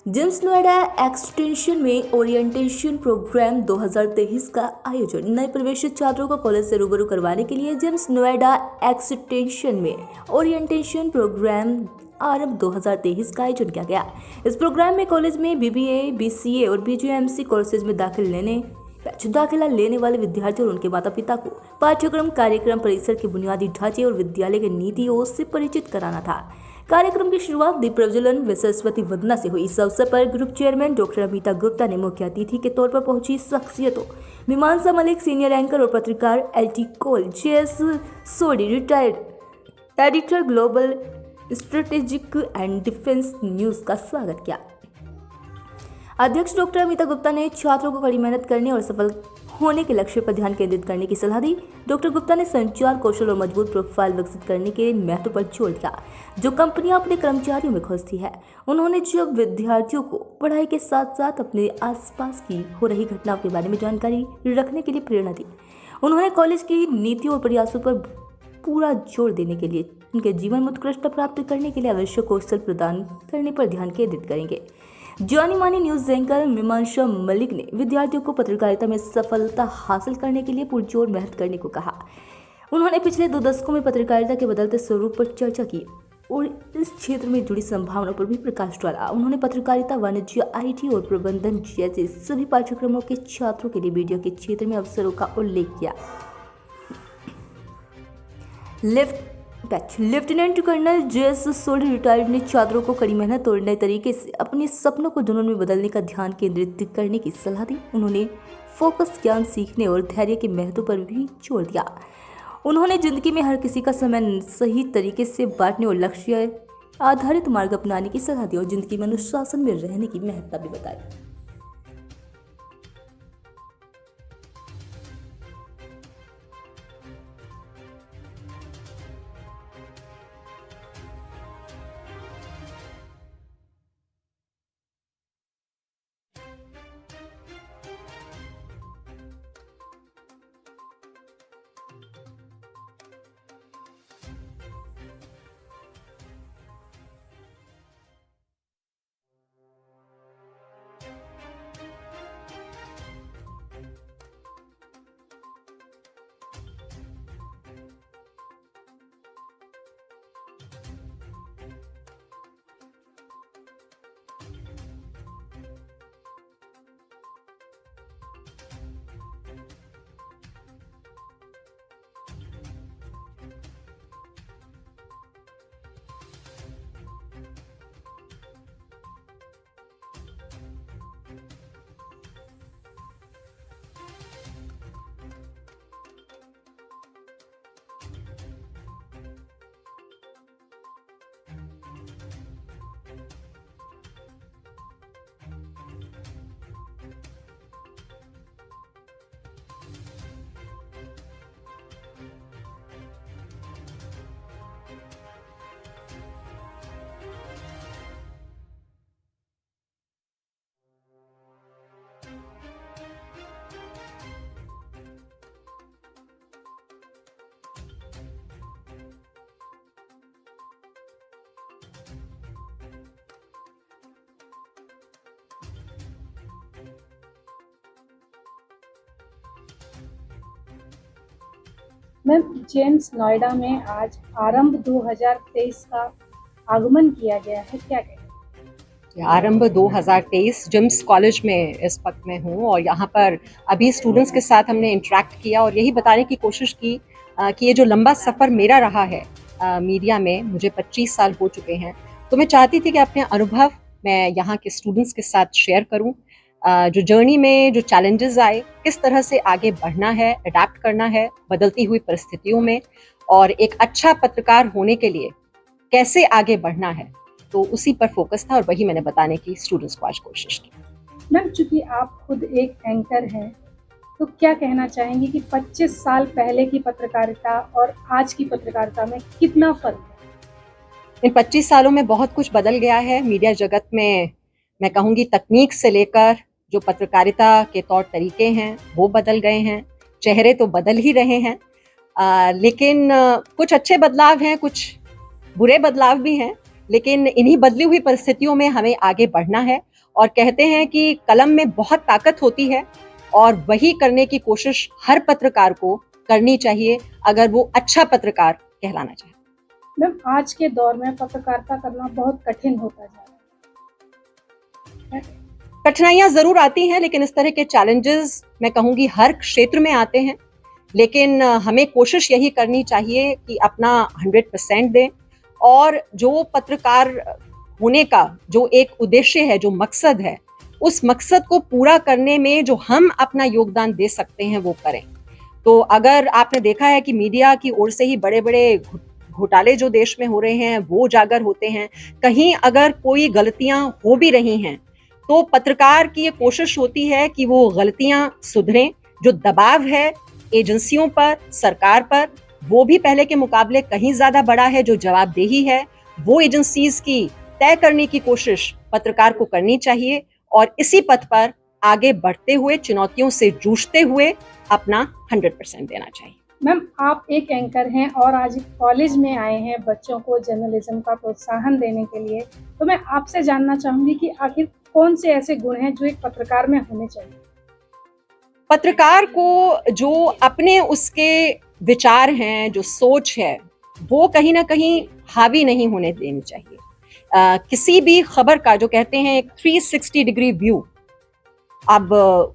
James Noida extension में orientation programme 2023 का आयोजन। नए प्रवेशित छात्रों को कॉलेज से रूबरू करवाने के लिए जेम्स नोएडा एक्सटेंशन में ओरिएंटेशन प्रोग्राम आरंभ 2023 का आयोजन किया गया। इस प्रोग्राम में कॉलेज में बीबीए, बीसीए और बीजीएमसी कोर्सेज में दाखिला लेने वाले विद्यार्थियों और उनके माता पिता को पाठ्यक्रम, कार्यक्रम, परिसर के बुनियादी ढांचे और विद्यालय की नीतियों से परिचित कराना था। कार्यक्रम की शुरुआत दीप प्रज्वलन व सरस्वती वंदना से हुई। इस अवसर पर group chairman doctor Amita Gupta ने मुख्य अतिथि के तौर पर पहुंची शख्सियतों मीमांसा मलिक, सीनियर एंकर और पत्रकार LT col, JS Sodhi, retired editor, global strategic and defence news का स्वागत किया। अध्यक्ष डॉक्टर अमिता गुप्ता ने छात्रों को कड़ी मेहनत करने और सफल होने के लक्ष्य पर ध्यान केंद्रित करने की सलाह दी। डॉक्टर गुप्ता ने संचार कौशल और मजबूत प्रोफाइल विकसित करने के महत्व पर जोर दिया, जो कंपनियां अपने कर्मचारियों में खोजती है। उन्होंने जब विद्यार्थियों को पढ़ाई के साथ साथ अपने आसपास की हो रही घटनाओं के बारे में जानकारी रखने के लिए प्रेरणा दी। उन्होंने कॉलेज की नीतियों और प्रयासों पर पूरा जोर देने के लिए उनके जीवन में उत्कृष्टता प्राप्त करने के लिए आवश्यक कौशल प्रदान करने पर ध्यान केंद्रित करेंगे। जानी मानी न्यूज एंकर मीमांसा मलिक ने विद्यार्थियों को पत्रकारिता में सफलता हासिल करने के लिए पुरजोर मेहनत करने को कहा। उन्होंने पिछले 2 दशकों में पत्रकारिता के बदलते स्वरूप पर चर्चा की और इस क्षेत्र में जुड़ी संभावनाओं पर भी प्रकाश डाला। उन्होंने पत्रकारिता, वाणिज्य, आईटी और प्रबंधन जैसे सभी पाठ्यक्रमों के छात्रों के लिए मीडिया के क्षेत्र में अवसरों का उल्लेख किया। Lieutenant colonel JS Sodhi, retired, ने छात्रों को कड़ी मेहनत और नए तरीके से अपने सपनों को जुनून में बदलने का ध्यान केंद्रित करने की सलाह दी। उन्होंने फोकस, ज्ञान सीखने और धैर्य के महत्व पर भी जोर दिया। उन्होंने जिंदगी में हर किसी का समय सही तरीके से बांटने और लक्ष्य आधारित मार्ग अपनाने की सलाह दी और जिंदगी में अनुशासन में रहने की महत्ता भी बताई। मैम, जेम्स नोएडा में आज आरंभ 2023 का आगमन किया गया है, क्या कहें? आरंभ 2023 जेम्स कॉलेज में इस वक्त में हूँ और यहाँ पर अभी स्टूडेंट्स के साथ हमने इंटरेक्ट किया और यही बताने की कोशिश की कि ये जो लंबा सफ़र मेरा रहा है मीडिया में, मुझे 25 साल हो चुके हैं, तो मैं चाहती थी कि अपने अनुभव मैं यहाँ के स्टूडेंट्स के साथ शेयर करूँ। जो जर्नी में जो चैलेंजेस आए, किस तरह से आगे बढ़ना है, अडेप्ट करना है बदलती हुई परिस्थितियों में, और एक अच्छा पत्रकार होने के लिए कैसे आगे बढ़ना है, तो उसी पर फोकस था और वही मैंने बताने की स्टूडेंट्स को आज कोशिश की। मैम, चूंकि आप खुद एक एंकर हैं, तो क्या कहना चाहेंगी कि 25 साल पहले की पत्रकारिता और आज की पत्रकारिता में कितना फर्क है? इन 25 सालों में बहुत कुछ बदल गया है मीडिया जगत में। मैं कहूँगी तकनीक से लेकर जो पत्रकारिता के तौर तरीके हैं वो बदल गए हैं, चेहरे तो बदल ही रहे हैं, लेकिन कुछ अच्छे बदलाव हैं, कुछ बुरे बदलाव भी हैं, लेकिन इन्हीं बदली हुई परिस्थितियों में हमें आगे बढ़ना है और कहते हैं कि कलम में बहुत ताकत होती है और वही करने की कोशिश हर पत्रकार को करनी चाहिए अगर वो अच्छा पत्रकार कहलाना चाहे। मैम, आज के दौर में पत्रकारिता करना बहुत कठिन होता जा रहा है। कठिनाइयां जरूर आती हैं, लेकिन इस तरह के चैलेंजेस मैं कहूंगी हर क्षेत्र में आते हैं, लेकिन हमें कोशिश यही करनी चाहिए कि अपना 100% दें और जो पत्रकार होने का जो एक उद्देश्य है, जो मकसद है, उस मकसद को पूरा करने में जो हम अपना योगदान दे सकते हैं वो करें। तो अगर आपने देखा है कि मीडिया की ओर से ही बड़े बड़े घोटाले जो देश में हो रहे हैं वो उजागर होते हैं, कहीं अगर कोई गलतियां हो भी रही हैं तो पत्रकार की ये कोशिश होती है कि वो गलतियां सुधरें। जो दबाव है एजेंसियों पर, सरकार पर, वो भी पहले के मुकाबले कहीं ज्यादा बड़ा है। जो जवाबदेही है वो एजेंसीज की तय करने की कोशिश पत्रकार को करनी चाहिए और इसी पथ पर आगे बढ़ते हुए, चुनौतियों से जूझते हुए अपना 100% देना चाहिए। मैम, आप एक एंकर हैं और आज कॉलेज में आए हैं बच्चों को जर्नलिज्म का प्रोत्साहन देने के लिए, तो मैं आपसे जानना चाहूंगी कि आखिर कौन से ऐसे गुण हैं जो एक पत्रकार में होने चाहिए? पत्रकार को जो अपने उसके विचार हैं, जो सोच है, वो कहीं ना कहीं हावी नहीं होने देनी चाहिए। किसी भी खबर का जो कहते हैं एक 360 डिग्री व्यू, अब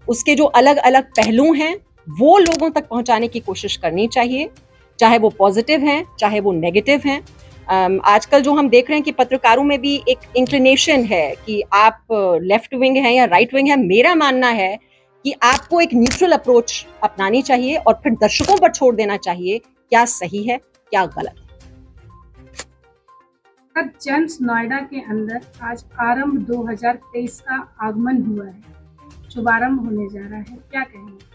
उसके जो अलग अलग पहलू हैं वो लोगों तक पहुंचाने की कोशिश करनी चाहिए, चाहे वो पॉजिटिव हैं चाहे वो नेगेटिव हैं। आजकल जो हम देख रहे हैं कि पत्रकारों में भी एक इंक्लिनेशन है कि आप लेफ्ट विंग हैं या राइट विंग है। मेरा मानना है कि आपको एक न्यूट्रल अप्रोच अपनानी चाहिए और फिर दर्शकों पर छोड़ देना चाहिए क्या सही है क्या गलत है। जेम्स नोएडा के अंदर आज आरंभ 2023 का आगमन हुआ है, शुभारंभ होने जा रहा है, क्या कहेंगे?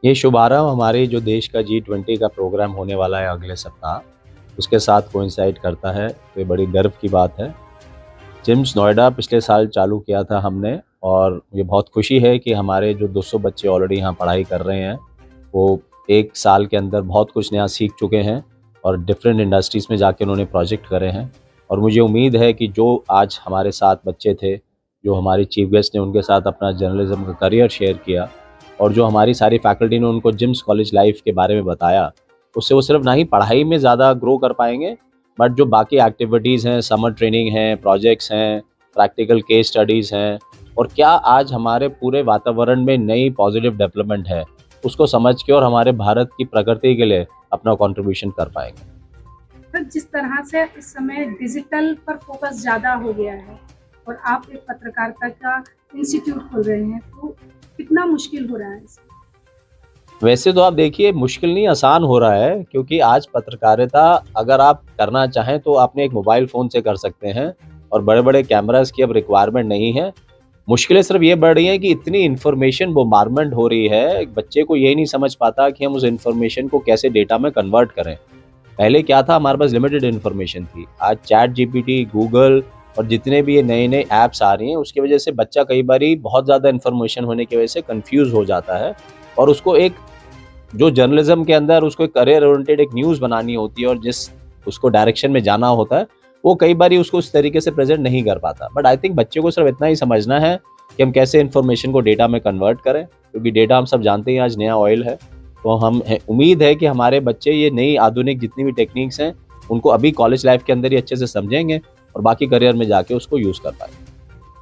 ये शुभारंभ हमारे जो देश का G20 का प्रोग्राम होने वाला है अगले सप्ताह, उसके साथ कोइंसाइड करता है, तो ये बड़ी गर्व की बात है। जेम्स नोएडा पिछले साल चालू किया था हमने और ये बहुत खुशी है कि हमारे जो 200 बच्चे ऑलरेडी यहाँ पढ़ाई कर रहे हैं वो एक साल के अंदर बहुत कुछ नया सीख चुके हैं और डिफरेंट इंडस्ट्रीज़ में जाके उन्होंने प्रोजेक्ट करे हैं। और मुझे उम्मीद है कि जो आज हमारे साथ बच्चे थे, जो हमारे चीफ गेस्ट ने उनके साथ अपना जर्नलिज्म का करियर शेयर किया और जो हमारी सारी फैकल्टी ने उनको जिम्स कॉलेज लाइफ के बारे में बताया, उससे वो सिर्फ ना ही पढ़ाई में ज़्यादा ग्रो कर पाएंगे, बट जो बाकी एक्टिविटीज़ हैं, समर ट्रेनिंग हैं, प्रोजेक्ट्स हैं, प्रैक्टिकल केस स्टडीज़ हैं और क्या आज हमारे पूरे वातावरण में नई पॉजिटिव डेवलपमेंट है, उसको समझ के और हमारे भारत की प्रगति के लिए अपना कंट्रीब्यूशन कर पाएंगे। तो जिस तरह से इस समय डिजिटल पर फोकस ज़्यादा हो गया है और आप एक पत्रकारिता का इंस्टीट्यूट खोल रहे हैं, तो कितना मुश्किल हो रहा है इसमें? वैसे तो आप देखिए मुश्किल नहीं, आसान हो रहा है, क्योंकि आज पत्रकारिता अगर आप करना चाहें तो आपने एक मोबाइल फ़ोन से कर सकते हैं और बड़े बड़े कैमरास की अब रिक्वायरमेंट नहीं है। मुश्किलें सिर्फ ये बढ़ रही हैं कि इतनी इन्फॉर्मेशन बोmbardment हो रही है, एक बच्चे को यही नहीं समझ पाता कि हम उस इन्फॉर्मेशन को कैसे डेटा में कन्वर्ट करें। पहले क्या था, हमारे पास लिमिटेड इन्फॉर्मेशन थी। आज ChatGPT, गूगल और जितने भी ये नए नए ऐप्स आ रही हैं, उसकी वजह से बच्चा कई बारी बहुत ज़्यादा इन्फॉर्मेशन होने की वजह से कंफ्यूज हो जाता है और उसको एक जो जर्नलिज्म के अंदर उसको एक करियर ओरिएंटेड एक न्यूज़ बनानी होती है और जिस उसको डायरेक्शन में जाना होता है, वो कई बारी उसको उस तरीके से प्रेजेंट नहीं कर पाता। बट आई थिंक बच्चे को सिर्फ इतना ही समझना है कि हम कैसे इन्फॉर्मेशन को डेटा में कन्वर्ट करें, क्योंकि डेटा हम सब जानते हैं आज नया ऑयल है। तो हम उम्मीद है कि हमारे बच्चे ये नई आधुनिक जितनी भी टेक्निक्स हैं उनको अभी कॉलेज लाइफ के अंदर ही अच्छे से समझेंगे और बाकी करियर में जाके उसको यूज़ कर पाएंगे।